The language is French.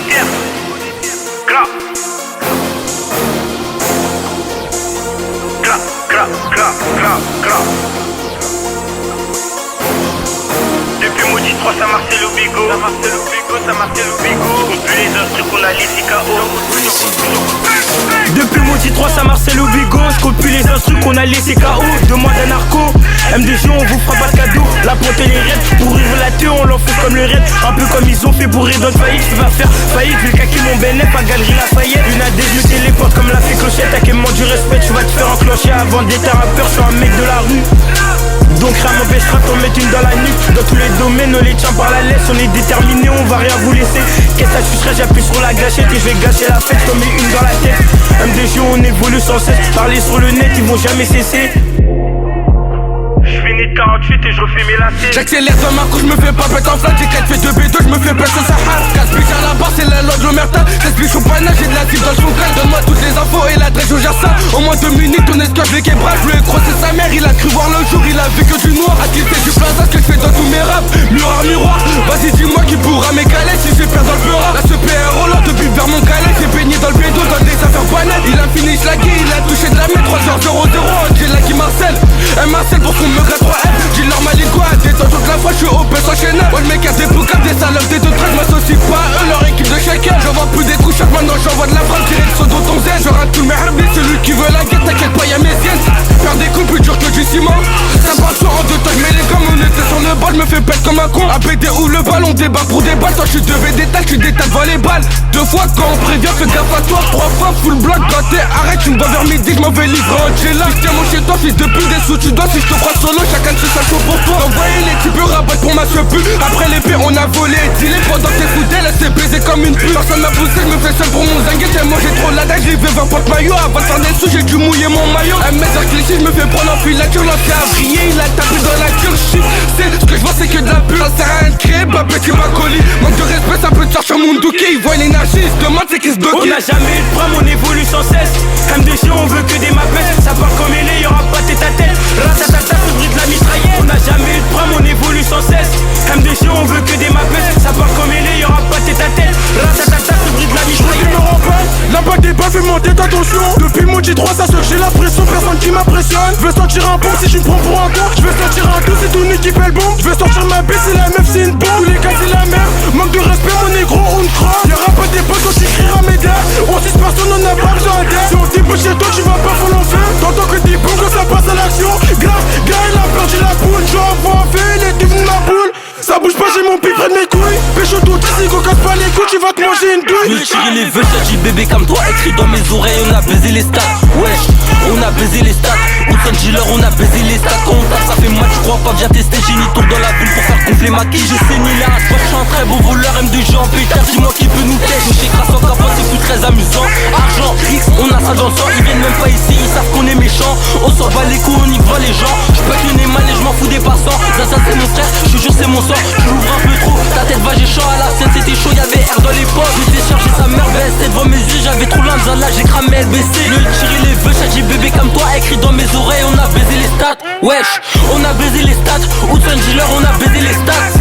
monétaire. Gras. Gras, gras, gras, gras, gras. Depuis Maudit 3, ça Marcel au bigot. Ça Marcel au bigot, ça Marcel au bigot. On pue les instrus qu'on a laissé KO. Depuis Maudit 3, ça Marcel au bigot. J'compte plus les instrus qu'on a laissé KO. Demande à Narco, MDG, on vous fera pas de cadeau. La ponte et les raids, pour ouvrir la tête, on l'enfonce comme le raid. Un peu comme ils ont fait pour Redon faillite. Tu vas faire faillite, vu qu'à qui mon bénéf à Galerie Lafayette. Une AD, je me téléporte comme la fée clochette. T'as qu'à du respect, tu vas te faire enclencher avant d'être un rappeur. Je suis un mec de la rue. Donc rien m'empêchera t'en mettre une dans la nuque. Dans tous les domaines, on les tient par la laisse. On est déterminé, on va rien vous laisser. Qu'est-ce que tu serais, j'appuie sur la gâchette et je vais gâcher la fête, t'en mets une dans la tête. MDG, on évolue sans cesse. Parler sur le net, ils vont jamais cesser. J'finis de 48 et je refais mes lacets. J'accélère dans ma couche, je me fais pas pète en flamme. J'ai 4 fait 2B2, je me fais pète au Sahara. 4 biches à la barre, c'est la loi de l'Omerta. 16 biches au panache, j'ai de la cible dans le choucal. Donne-moi toutes les infos et l'adresse, je gère ça. Au moins 2 minutes, ton esclave les québrages. Je lui ai croisé sa mère, il a cru voir le jour. Il a vu que du noir, à qui fait du plaza, ce que je fais dans tous mes raps. Miroir, miroir, vas-y dis-moi qui pourra m'écaler si j'ai perdu dans le beurre. La CPR Roland, depuis vers mon calais. J'ai baigné dans le bédo, dans des affaires banales. Il a fini slagué, il a touché de la mer. 3h00, j'ai là qui Marcel. Un Marcel pour qu'on me gratte 3F. J'ai leur maligua, détends toute la fois, je suis au PS enchaîné. Ouais, le mec a des poucas, des salopes, des deux trucs, je m'associe pas à eux, leur équipe de shaker. J'envoie plus des couches, maintenant j'envoie de la frappe, direction dans ton zen. Je rate tout mes herbis, celui qui veut la guerre, t'inquiète pas, y'a mes siennes. Faire des coups plus dur que du ciment. Ça part sur en deux temps, mais les gommes, on était sur le bal, je me fais pète comme un con. ABD ou le ballon, débat pour des balles. Toi, je suis de détail, tu détales devant les balles. 2 fois quand on prévient, fais gaffe à toi. 3 fois full block, gâté, arrête, tu me vois vers midi, je m'en vais livrer Angela. Si tiens mon chez toi, fils depuis des sous, tu dois, si je te crois solo, chacun de ses chaud pour toi. Envoyer les types rabattre pour ma pu. Après l'épée on a volé et dealé. Pendant tes foutelles elle s'est baisée comme une pute. Personne m'a poussé, je me fais seul pour mon zinguet. J'ai mangé trop la dague, j'ai fait 20 potes maillot. Avant de faire des sous j'ai dû mouiller mon maillot. Un mètre cliché, je me fais prendre en filature. Lancé à briller, il a tapé dans la gueule. Shit, c'est ce que je vois c'est que de la pute. Ça sert à rien de créer, babé tu m'as collé. Manque de respect ça peut te chercher mon douki. Il voit l'énergie, il se demande c'est qui se bloque. On n'a jamais eu de problème, on évolue sans cesse. MDG, on veut que des mapettes. Ça part comme il est, y'aura pas tête à tête. Ratatata, ce bruit de la mitraillette. On n'a jamais eu de problème, on évolue sans cesse. MDG, on veut que des mapettes. Ça part comme il est, y'aura pas tête à tête. Ratatata, ce bruit de la mitraillette. Je me rappelle, l'impact des balles fait monter ta tension. Depuis Maudit 3, ça se j'ai la pression, personne qui m'impressionne. Je vais sentir un bon si tu me prends pour un con. Je vais sentir un tout si ton équipe est le bon. Je vais sortir ma baisse, c'est la meuf, c'est une bombe. Tous les cas, c'est la merde. Manque de respect, mon négro, on ne croit. Y'aura pas des potes quand tu crieras mes dents. On 6 personnes, on n'a pas besoin d'aide. Si on débouche chez toi, tu vas pas faut l'enfer. T'entends que des bombes quand ça passe à l'action. Gars, il a perdu la poule. J'envoie un feu, il est devenu ma boule. Ça bouge pas, j'ai mon pied près de mes couilles. Pécho tout, si go casse pas les couilles, tu vas te manger une douille. Je veux tirer les vœux, ça dit bébé comme toi, écrit dans mes oreilles, on a baisé les stats. Wesh, on a baisé les stats. Hudson Dealer, on a baisé les stats. Quand on tape, ça fait mal, tu crois pas, viens tester. J'ai ni tour dans la ville pour faire gonfler ma quille. J'ai saigné la race, je suis un très bon voleur, M2G en pétard. Dis-moi qui peut nous tester. Chez Crasse en capot, c'est plus très amusant. Argent, Rix, on a ça dans le sang. Ils viennent même pas ici, ils savent qu'on est méchants. On s'en bat les couilles, on y va les gens. Je peux que le nez mal et je m'en fous des passants. Ça c'est mon frère, je te jure c'est mon sang. Tu l'ouvres un peu trop, ta tête va j'ai chaud à la scène, c'était chaud, y'avait air dans les poches. J'étais chargé sa mère BST devant mes yeux, j'avais trop l'âme, là j'ai cramé LBC. Le tirer les vœux, j'ai bébé comme toi, écrit dans mes oreilles, on a baisé les stats. Wesh, on a baisé les stats. Hudson Dealer, on a baisé les stats.